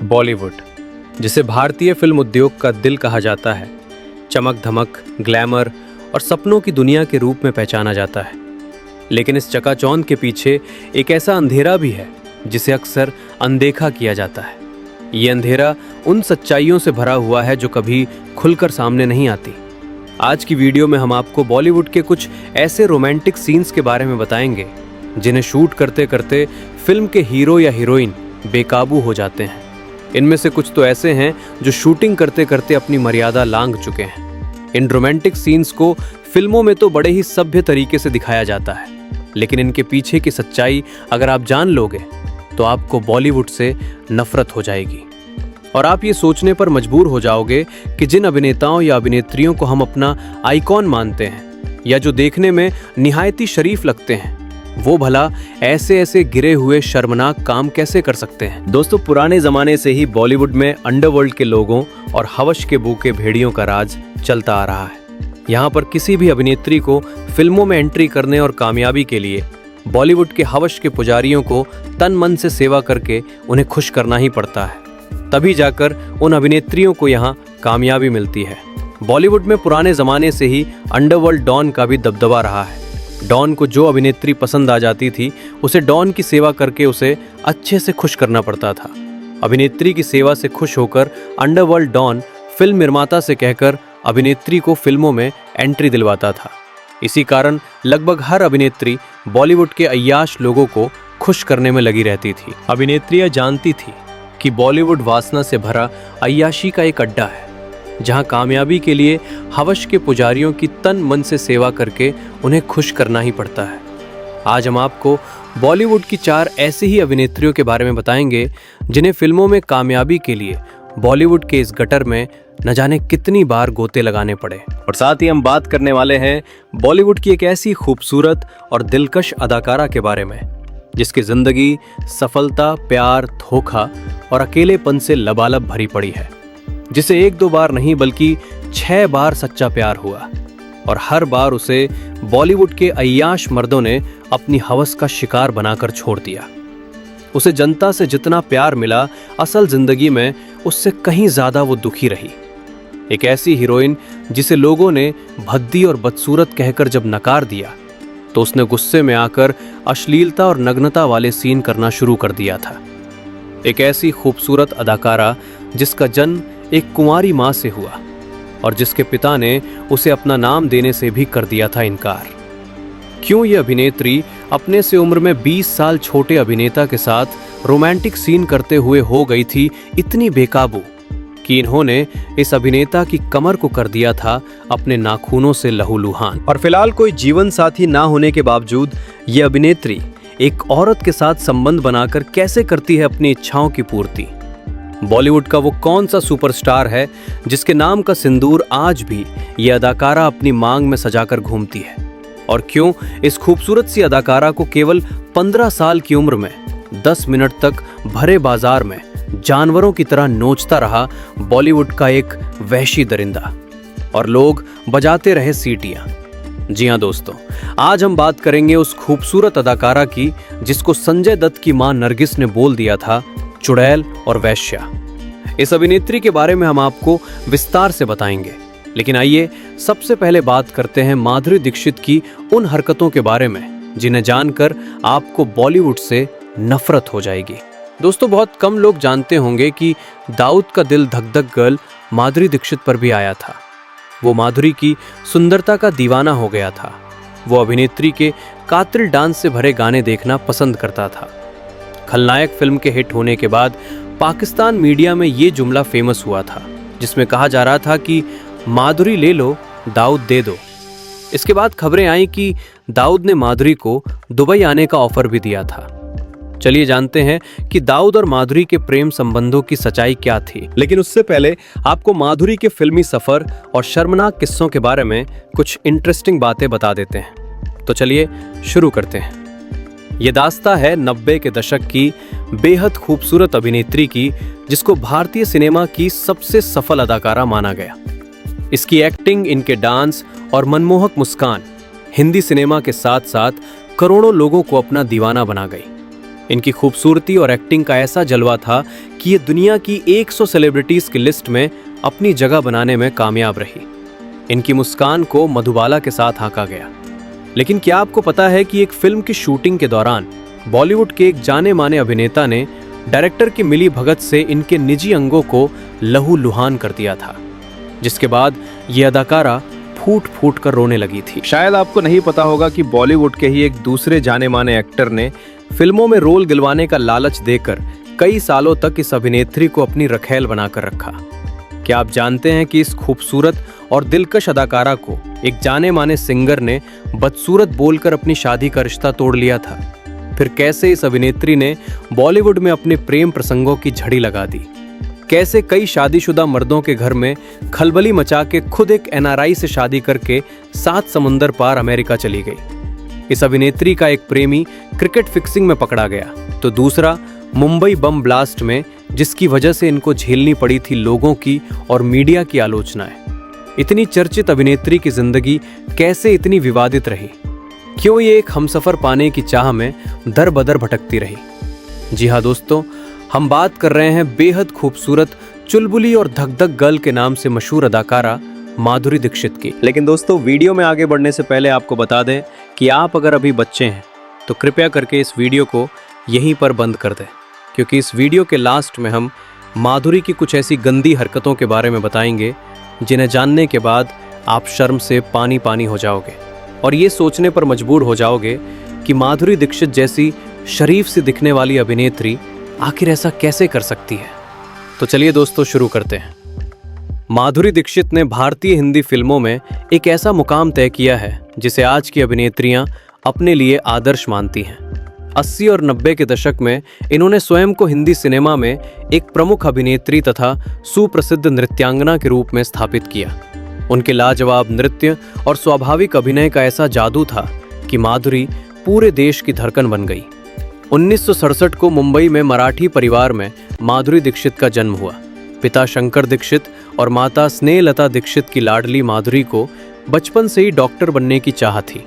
बॉलीवुड, जिसे भारतीय फिल्म उद्योग का दिल कहा जाता है, चमक धमक, ग्लैमर और सपनों की दुनिया के रूप में पहचाना जाता है। लेकिन इस चकाचौंध के पीछे एक ऐसा अंधेरा भी है जिसे अक्सर अनदेखा किया जाता है। ये अंधेरा उन सच्चाइयों से भरा हुआ है जो कभी खुलकर सामने नहीं आती। आज की वीडियो में हम आपको बॉलीवुड के कुछ ऐसे रोमांटिक सीन्स के बारे में बताएंगे जिन्हें शूट करते करते फिल्म के हीरो या हीरोइन बेकाबू हो जाते हैं। इनमें से कुछ तो ऐसे हैं जो शूटिंग करते करते अपनी मर्यादा लांघ चुके हैं। इन रोमांटिक सीन्स को फिल्मों में तो बड़े ही सभ्य तरीके से दिखाया जाता है, लेकिन इनके पीछे की सच्चाई अगर आप जान लोगे तो आपको बॉलीवुड से नफरत हो जाएगी और आप ये सोचने पर मजबूर हो जाओगे कि जिन अभिनेताओं या अभिनेत्रियों को हम अपना आइकॉन मानते हैं या जो देखने में निहायती शरीफ लगते हैं, वो भला ऐसे ऐसे गिरे हुए शर्मनाक काम कैसे कर सकते हैं। दोस्तों, पुराने जमाने से ही बॉलीवुड में अंडरवर्ल्ड के लोगों और हवस के भूखे भेड़ियों का राज चलता आ रहा है। यहाँ पर किसी भी अभिनेत्री को फिल्मों में एंट्री करने और कामयाबी के लिए बॉलीवुड के हवस के पुजारियों को तन मन से सेवा करके उन्हें खुश करना ही पड़ता है, तभी जाकर उन अभिनेत्रियों को यहाँ कामयाबी मिलती है। बॉलीवुड में पुराने जमाने से ही अंडरवर्ल्ड डॉन का भी दबदबा रहा है। डॉन को जो अभिनेत्री पसंद आ जाती थी उसे डॉन की सेवा करके उसे अच्छे से खुश करना पड़ता था। अभिनेत्री की सेवा से खुश होकर अंडरवर्ल्ड डॉन फिल्म निर्माता से कहकर अभिनेत्री को फिल्मों में एंट्री दिलवाता था। इसी कारण लगभग हर अभिनेत्री बॉलीवुड के अय्याश लोगों को खुश करने में लगी रहती थी। अभिनेत्रियां जानती थी कि बॉलीवुड वासना से भरा अय्याशी का एक अड्डा है, जहां कामयाबी के लिए हवस के पुजारियों की तन मन से सेवा करके उन्हें खुश करना ही पड़ता है। आज हम आपको बॉलीवुड की 4 ऐसी ही अभिनेत्रियों के बारे में बताएंगे जिन्हें फिल्मों में कामयाबी के लिए बॉलीवुड के इस गटर में न जाने कितनी बार गोते लगाने पड़े। और साथ ही हम बात करने वाले हैं बॉलीवुड की एक ऐसी खूबसूरत और दिलकश अदाकारा के बारे में जिसकी जिंदगी सफलता, प्यार, धोखा और अकेलेपन से लबालब भरी पड़ी है, जिसे 1-2 बार नहीं बल्कि 6 बार सच्चा प्यार हुआ और हर बार उसे बॉलीवुड के अय्याश मर्दों ने अपनी हवस का शिकार बनाकर छोड़ दिया। उसे जनता से जितना प्यार मिला, असल जिंदगी में उससे कहीं ज्यादा वो दुखी रही। एक ऐसी हीरोइन जिसे लोगों ने भद्दी और बदसूरत कहकर जब नकार दिया तो उसने गुस्से में आकर अश्लीलता और नग्नता वाले सीन करना शुरू कर दिया था। एक ऐसी खूबसूरत अदाकारा जिसका जन्म एक कुंवारी मां से हुआ और जिसके पिता ने उसे अपना नाम देने से भी कर दिया था इनकार। क्यों ये अभिनेत्री अपने से उम्र में 20 साल छोटे अभिनेता के साथ रोमांटिक सीन करते हुए हो गई थी इतनी बेकाबू कि इन्होंने इस अभिनेता की कमर को कर दिया था अपने नाखूनों से लहूलुहान। और फिलहाल कोई जीवन साथी ना होने के बावजूद ये अभिनेत्री एक औरत के साथ संबंध बनाकर कैसे करती है अपनी इच्छाओं की पूर्ति। बॉलीवुड का वो कौन सा सुपरस्टार है जिसके नाम का सिंदूर आज भी ये अदाकारा अपनी मांग में सजाकर घूमती है, और क्यों इस खूबसूरत सी अदाकारा को केवल 15 साल की उम्र में 10 मिनट तक भरे बाजार में जानवरों की तरह नोचता रहा बॉलीवुड का एक वहशी दरिंदा और लोग बजाते रहे सीटियां। जी हां दोस्तों, आज हम बात करेंगे उस खूबसूरत अदाकारा की जिसको संजय दत्त की मां नरगिस ने बोल दिया था चुड़ैल और वैश्या। इस अभिनेत्री के बारे में हम आपको विस्तार से बताएंगे, लेकिन आइए सबसे पहले बात करते हैं माधुरी दीक्षित की उन हरकतों के बारे में जिन्हें जानकर आपको बॉलीवुड से नफरत हो जाएगी। दोस्तों, बहुत कम लोग जानते होंगे कि दाऊद का दिल धक धक गर्ल माधुरी दीक्षित पर भी आया था। वो माधुरी की सुंदरता का दीवाना हो गया था। वो अभिनेत्री के कातिल डांस से भरे गाने देखना पसंद करता था। खलनायक फिल्म के हिट होने के बाद पाकिस्तान मीडिया में ये जुमला फेमस हुआ था, जिसमें कहा जा रहा था कि माधुरी ले लो, दाऊद दे दो। इसके बाद खबरें आई कि दाऊद ने माधुरी को दुबई आने का ऑफर भी दिया था। चलिए जानते हैं कि दाऊद और माधुरी के प्रेम संबंधों की सच्चाई क्या थी। लेकिन उससे पहले आपको माधुरी के फिल्मी सफर और शर्मनाक किस्सों के बारे में कुछ इंटरेस्टिंग बातें बता देते हैं। तो चलिए शुरू करते हैं। ये दास्ता है 90 के दशक की बेहद खूबसूरत अभिनेत्री की, जिसको भारतीय सिनेमा की सबसे सफल अदाकारा माना गया। इसकी एक्टिंग, इनके डांस और मनमोहक मुस्कान हिंदी सिनेमा के साथ साथ करोड़ों लोगों को अपना दीवाना बना गई। इनकी खूबसूरती और एक्टिंग का ऐसा जलवा था कि ये दुनिया की 100 सेलिब्रिटीज की लिस्ट में अपनी जगह बनाने में कामयाब रही। इनकी मुस्कान को मधुबाला के साथ आंका गया। लेकिन क्या आपको पता है कि एक फिल्म की शूटिंग के दौरान बॉलीवुड के एक जाने माने अभिनेता ने डायरेक्टर की मिली भगत से इनके निजी अंगों को लहूलुहान कर दिया था, जिसके बाद ये अदाकारा फूट फूट कर रोने लगी थी। शायद आपको नहीं पता होगा कि बॉलीवुड के ही एक दूसरे जाने माने एक्टर ने फिल्मों में रोल दिलवाने का लालच देकर कई सालों तक इस अभिनेत्री को अपनी रखैल बनाकर रखा। क्या आप जानते हैं कि इस खूबसूरत और दिलकश अदाकारा को एक जाने माने सिंगर ने बदसूरत बोलकर अपनी शादी का रिश्ता तोड़ लिया था? फिर कैसे इस अभिनेत्री ने बॉलीवुड में अपने प्रेम प्रसंगों की झड़ी लगा दी? कैसे कई शादीशुदा मर्दों के घर में खलबली मचा के खुद एक NRI से शादी करके 7 समुंदर पार अमेरिका चली गई। इस अभिनेत्री का एक प्रेमी क्रिकेट फिक्सिंग में पकड़ा गया, तो दूसरा मुंबई बम ब्लास्ट में, जिसकी वजह से इनको झेलनी पड़ी थी लोगों की और मीडिया की आलोचनाएं। इतनी चर्चित अभिनेत्री की जिंदगी कैसे इतनी विवादित रही? क्यों ये एक हमसफर पाने की चाह में दर बदर भटकती रही? जी हाँ दोस्तों, हम बात कर रहे हैं बेहद खूबसूरत चुलबुली और धक धक गर्ल के नाम से मशहूर अदाकारा माधुरी दीक्षित की। लेकिन दोस्तों, वीडियो में आगे बढ़ने से पहले आपको बता दें कि आप अगर अभी बच्चे हैं तो कृपया करके इस वीडियो को यहीं पर बंद कर दें, क्योंकि इस वीडियो के लास्ट में हम माधुरी की कुछ ऐसी गंदी हरकतों के बारे में बताएंगे जिन्हें जानने के बाद आप शर्म से पानी पानी हो जाओगे और ये सोचने पर मजबूर हो जाओगे कि माधुरी दीक्षित जैसी शरीफ सी दिखने वाली अभिनेत्री आखिर ऐसा कैसे कर सकती है। तो चलिए दोस्तों, शुरू करते हैं। माधुरी दीक्षित ने भारतीय हिंदी फिल्मों में एक ऐसा मुकाम तय किया है जिसे आज की अभिनेत्रियां अपने लिए आदर्श मानती हैं। 80 और 90 के दशक में इन्होंने स्वयं को हिंदी सिनेमा में एक प्रमुख अभिनेत्री तथा सुप्रसिद्ध नृत्यांगना के रूप में स्थापित किया। उनके लाजवाब नृत्य और स्वाभाविक अभिनय का ऐसा जादू था कि माधुरी पूरे देश की धड़कन बन गई। 1967 को मुंबई में मराठी परिवार में माधुरी दीक्षित का जन्म हुआ। पिता शंकर दीक्षित और माता स्नेहलता दीक्षित की लाडली माधुरी को बचपन से ही डॉक्टर बनने की चाह थी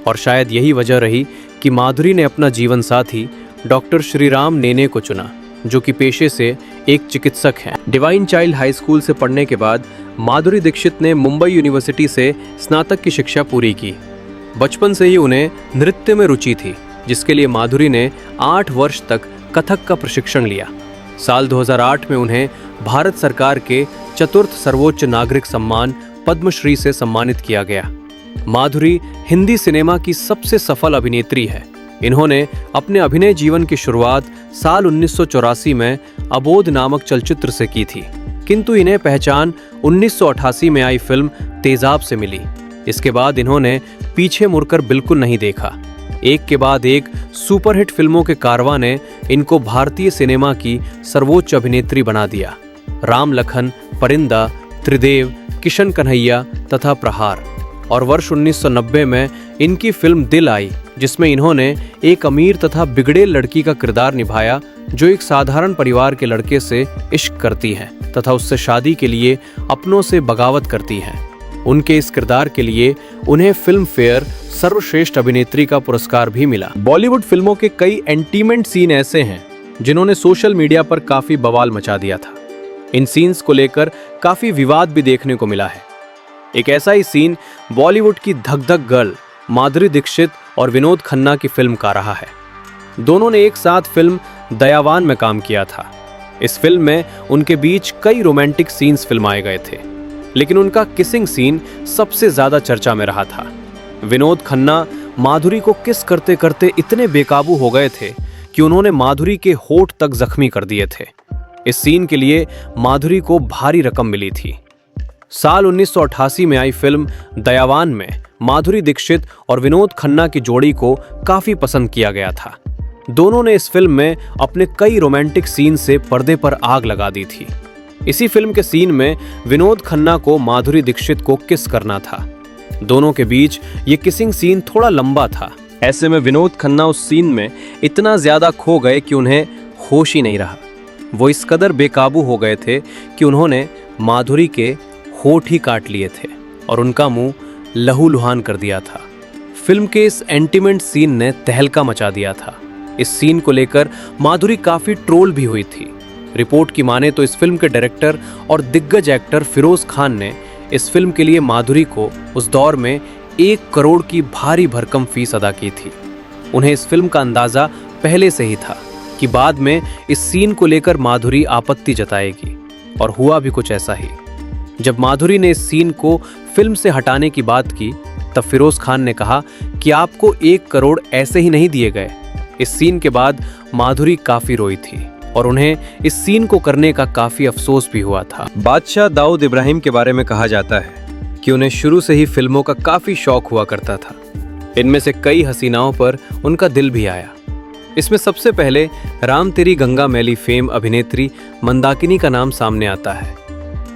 और शायद यही वजह रही कि माधुरी ने अपना जीवन साथी डॉक्टर श्रीराम नेने को चुना, जो कि पेशे से एक चिकित्सक हैं। डिवाइन चाइल्ड हाई स्कूल से पढ़ने के बाद माधुरी दीक्षित ने मुंबई यूनिवर्सिटी से स्नातक की शिक्षा पूरी की। बचपन से ही उन्हें नृत्य में रुचि थी, जिसके लिए माधुरी ने 8 वर्ष तक कथक का प्रशिक्षण लिया। साल 2008 में उन्हें भारत सरकार के चतुर्थ सर्वोच्च नागरिक सम्मान पद्मश्री से सम्मानित किया गया। माधुरी हिंदी सिनेमा की सबसे सफल अभिनेत्री है। इन्होंने अपने अभिनय जीवन की शुरुआत साल 1984 में अबोध नामक चलचित्र से की थी, किंतु इन्हें पहचान 1988 में आई फिल्म तेजाब से मिली। इसके बाद इन्होंने पीछे मुड़कर बिल्कुल नहीं देखा। एक के बाद एक सुपरहिट फिल्मों के कारवां ने इनको भारतीय सिनेमा की सर्वोच्च अभिनेत्री बना दिया। राम लखन, परिंदा, त्रिदेव, किशन कन्हैया तथा प्रहार। और वर्ष 1990 में इनकी फिल्म दिल आई, जिसमें इन्होंने एक अमीर तथा बिगड़ेल लड़की का किरदार निभाया जो एक साधारण परिवार के लड़के से इश्क करती है तथा उससे शादी के लिए अपनों से बगावत करती है। उनके इस किरदार के लिए उन्हें फिल्म फेयर सर्वश्रेष्ठ अभिनेत्री का पुरस्कार भी मिला। बॉलीवुड फिल्मों के कई एंटीमेंट सीन ऐसे हैं जिन्होंने सोशल मीडिया पर काफी बवाल मचा दिया था। इन सीन्स को लेकर काफी विवाद भी देखने को मिला है। एक ऐसा ही सीन बॉलीवुड की धक धक गर्ल माधुरी दीक्षित और विनोद खन्ना की फिल्म का रहा है। दोनों ने एक साथ फिल्म दयावान में काम किया था। इस फिल्म में उनके बीच कई रोमांटिक सीन्स फिल्माए गए थे, लेकिन उनका किसिंग सीन सबसे ज्यादा चर्चा में रहा था। विनोद खन्ना माधुरी को किस करते करते इतने बेकाबू हो गए थे कि उन्होंने माधुरी के होठ तक जख्मी कर दिए थे। इस सीन के लिए माधुरी को भारी रकम मिली थी। साल 1988 में आई फिल्म दयावान में माधुरी दीक्षित और विनोद खन्ना की जोड़ी को काफी पसंद किया गया था। दोनों ने इस फिल्म में अपने कई रोमांटिक सीन से पर्दे पर आग लगा दी थी। इसी फिल्म के सीन में विनोद खन्ना को माधुरी दीक्षित को किस करना था। दोनों के बीच ये किसिंग सीन थोड़ा लंबा था। ऐसे में विनोद खन्ना उस सीन में इतना ज्यादा खो गए कि उन्हें होश ही नहीं रहा। वो इस कदर बेकाबू हो गए थे कि उन्होंने माधुरी के होठ ही काट लिए थे और उनका मुंह लहूलुहान कर दिया था। फिल्म के इस एंटीमेंट सीन ने तहलका मचा दिया था। इस सीन को लेकर माधुरी काफी ट्रोल भी हुई थी। रिपोर्ट की माने तो इस फिल्म के डायरेक्टर और दिग्गज एक्टर फिरोज खान ने इस फिल्म के लिए माधुरी को उस दौर में 1 करोड़ की भारी भरकम फीस अदा की थी। उन्हें इस फिल्म का अंदाजा पहले से ही था कि बाद में इस सीन को लेकर माधुरी आपत्ति जताएगी, और हुआ भी कुछ ऐसा ही। जब माधुरी ने इस सीन को फिल्म से हटाने की बात की, तब फिरोज खान ने कहा कि आपको 1 करोड़ ऐसे ही नहीं दिए गए। इस सीन के बाद माधुरी काफी रोई थी और उन्हें इस सीन को करने का काफी अफसोस भी हुआ था। बादशाह दाऊद इब्राहिम के बारे में कहा जाता है कि उन्हें शुरू से ही फिल्मों का काफी शौक हुआ करता था। इनमें से कई हसीनाओं पर उनका दिल भी आया। इसमें सबसे पहले राम तेरी गंगा मैली फेम अभिनेत्री मंदाकिनी का नाम सामने आता है।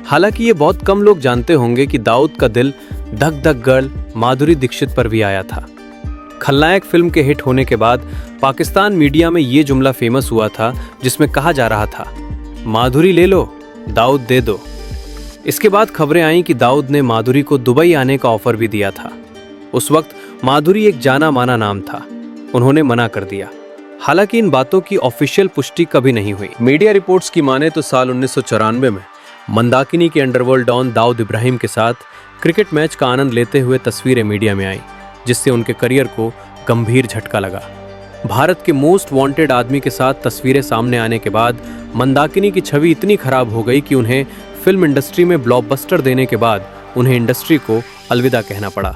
हालांकि ये बहुत कम लोग जानते होंगे कि दाऊद का दिल धक धक गर्ल माधुरी दीक्षित पर भी आया था। खलनायक फिल्म के हिट होने के बाद पाकिस्तान मीडिया में ये जुमला फेमस हुआ था, जिसमें कहा जा रहा था, माधुरी ले लो, दाऊद दे दो। इसके बाद खबरें आईं कि दाऊद ने माधुरी को दुबई आने का ऑफर भी दिया था। उस वक्त माधुरी एक जाना माना नाम था, उन्होंने मना कर दिया। हालांकि इन बातों की ऑफिशियल पुष्टि कभी नहीं हुई। मीडिया रिपोर्ट्स की माने तो साल 1994 में मंदाकिनी के अंडरवर्ल्ड डॉन दाऊद इब्राहिम के साथ क्रिकेट मैच का आनंद लेते हुए तस्वीरें मीडिया में आई, जिससे उनके करियर को गंभीर झटका लगा। भारत के मोस्ट वांटेड आदमी के साथ तस्वीरें सामने आने के बाद मंदाकिनी की छवि इतनी खराब हो गई कि उन्हें फिल्म इंडस्ट्री में ब्लॉकबस्टर देने के बाद उन्हें इंडस्ट्री को अलविदा कहना पड़ा।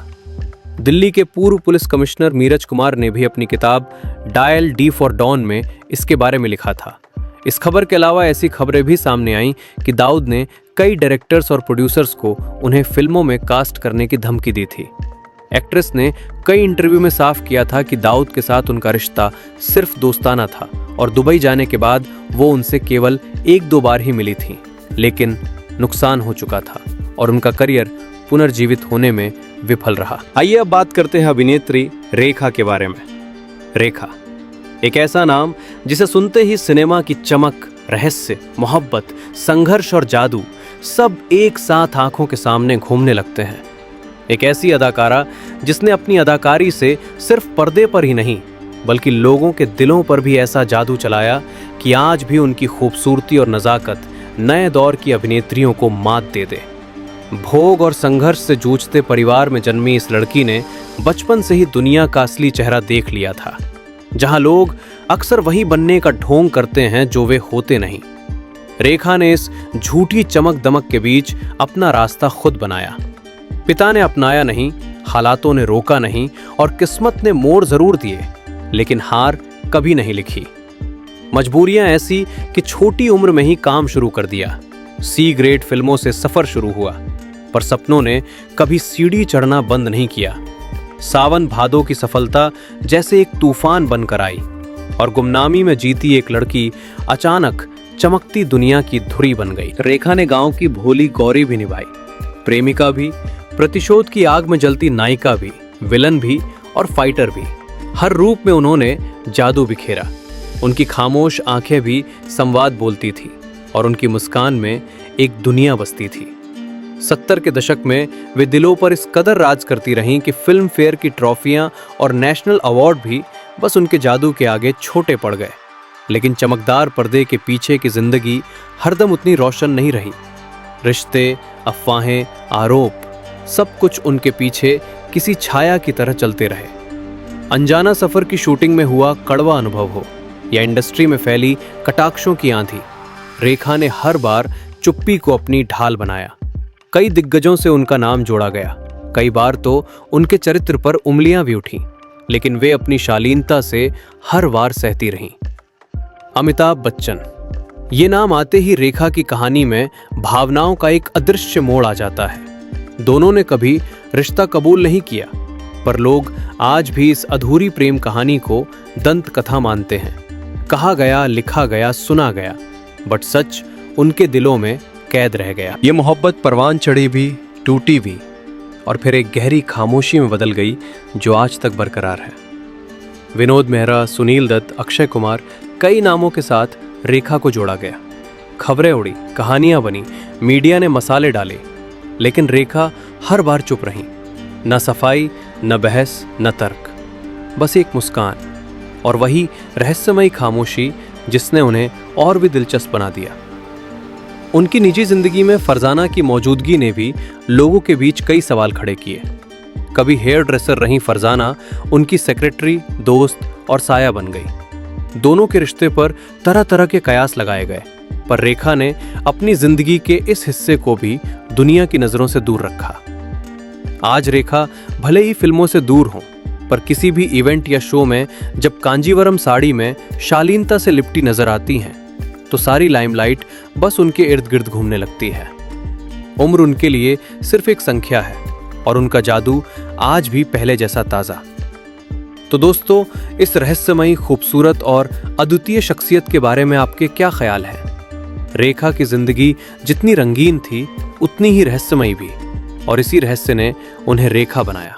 दिल्ली के पूर्व पुलिस कमिश्नर नीरज कुमार ने भी अपनी किताब डायल डी फॉर डॉन में इसके बारे में लिखा था। इस खबर के अलावा ऐसी खबरें भी सामने आईं कि दाऊद ने कई डायरेक्टर्स और प्रोड्यूसर्स को उन्हें फिल्मों में कास्ट करने की धमकी दी थी। एक्ट्रेस ने कई इंटरव्यू में साफ किया था कि दाऊद के साथ उनका रिश्ता सिर्फ दोस्ताना था और दुबई जाने के बाद वो उनसे केवल 1-2 बार ही मिली थी, लेकिन नुकसान हो चुका था और उनका करियर पुनर्जीवित होने में विफल रहा। आइए अब बात करते हैं अभिनेत्री रेखा के बारे में। रेखा एक ऐसा नाम जिसे सुनते ही सिनेमा की चमक, रहस्य, मोहब्बत, संघर्ष और जादू सब एक साथ आंखों के सामने घूमने लगते हैं। एक ऐसी अदाकारा जिसने अपनी अदाकारी से सिर्फ पर्दे पर ही नहीं बल्कि लोगों के दिलों पर भी ऐसा जादू चलाया कि आज भी उनकी खूबसूरती और नजाकत नए दौर की अभिनेत्रियों को मात दे दे। भोग और संघर्ष से जूझते परिवार में जन्मी इस लड़की ने बचपन से ही दुनिया का असली चेहरा देख लिया था, जहां लोग अक्सर वही बनने का ढोंग करते हैं जो वे होते नहीं। रेखा ने इस झूठी चमक दमक के बीच अपना रास्ता खुद बनाया। पिता ने अपनाया नहीं, हालातों ने रोका नहीं और किस्मत ने मोड़ जरूर दिए, लेकिन हार कभी नहीं लिखी। मजबूरियां ऐसी कि छोटी उम्र में ही काम शुरू कर दिया। सी ग्रेड फिल्मों से सफर शुरू हुआ, पर सपनों ने कभी सीढ़ी चढ़ना बंद नहीं किया। सावन भादो की सफलता जैसे एक तूफान बनकर आई और गुमनामी में जीती एक लड़की अचानक चमकती दुनिया की धुरी बन गई। रेखा ने गांव की भोली गौरी भी निभाई, प्रेमिका भी, प्रतिशोध की आग में जलती नायिका भी, विलन भी और फाइटर भी। हर रूप में उन्होंने जादू बिखेरा। उनकी खामोश आंखें भी संवाद बोलती थी और उनकी मुस्कान में एक दुनिया बसती थी। 70 के दशक में वे दिलों पर इस कदर राज करती रहीं कि फिल्म फेयर की ट्रॉफियां और नेशनल अवार्ड भी बस उनके जादू के आगे छोटे पड़ गए। लेकिन चमकदार पर्दे के पीछे की जिंदगी हरदम उतनी रोशन नहीं रही। रिश्ते, अफवाहें, आरोप, सब कुछ उनके पीछे किसी छाया की तरह चलते रहे। अनजाना सफर की शूटिंग में हुआ कड़वा अनुभव हो या इंडस्ट्री में फैली कटाक्षों की आंधी, रेखा ने हर बार चुप्पी को अपनी ढाल बनाया। कई दिग्गजों से उनका नाम जोड़ा गया, कई बार तो उनके चरित्र पर उंगलियां भी उठी, लेकिन वे अपनी शालीनता से हर वार सहती रहीं। अमिताभ बच्चन, ये नाम आते ही रेखा की कहानी में भावनाओं का एक अदृश्य मोड़ आ जाता है। दोनों ने कभी रिश्ता कबूल नहीं किया, पर लोग आज भी इस अधूरी प्रेम कहानी को दंत कथा मानते हैं। कहा गया, लिखा गया, सुना गया, बट सच उनके दिलों में कैद रह गया। ये मोहब्बत परवान चढ़ी भी, टूटी भी और फिर एक गहरी खामोशी में बदल गई जो आज तक बरकरार है। विनोद मेहरा, सुनील दत्त, अक्षय कुमार, कई नामों के साथ रेखा को जोड़ा गया। खबरें उड़ी, कहानियां बनी, मीडिया ने मसाले डाले, लेकिन रेखा हर बार चुप रही। न सफाई, न बहस, न तर्क, बस एक मुस्कान, और वही रहस्यमयी खामोशी जिसने उन्हें और भी दिलचस्प बना दिया। उनकी निजी जिंदगी में फरजाना की मौजूदगी ने भी लोगों के बीच कई सवाल खड़े किए। कभी हेयर ड्रेसर रही फरजाना उनकी सेक्रेटरी, दोस्त और साया बन गई। दोनों के रिश्ते पर तरह तरह के कयास लगाए गए, पर रेखा ने अपनी जिंदगी के इस हिस्से को भी दुनिया की नजरों से दूर रखा। आज रेखा भले ही फिल्मों से दूर हो, पर किसी भी इवेंट या शो में जब कांजीवरम साड़ी में शालीनता से लिपटी नजर आती हैं, तो सारी लाइमलाइट बस उनके इर्द गिर्द घूमने लगती है। उम्र उनके लिए सिर्फ एक संख्या है और उनका जादू आज भी पहले जैसा ताजा। तो दोस्तों, इस रहस्यमयी, खूबसूरत और अद्वितीय शख्सियत के बारे में आपके क्या ख्याल हैं? रेखा की जिंदगी जितनी रंगीन थी, उतनी ही रहस्यमयी भी, और इसी रहस्य ने उन्हें रेखा बनाया।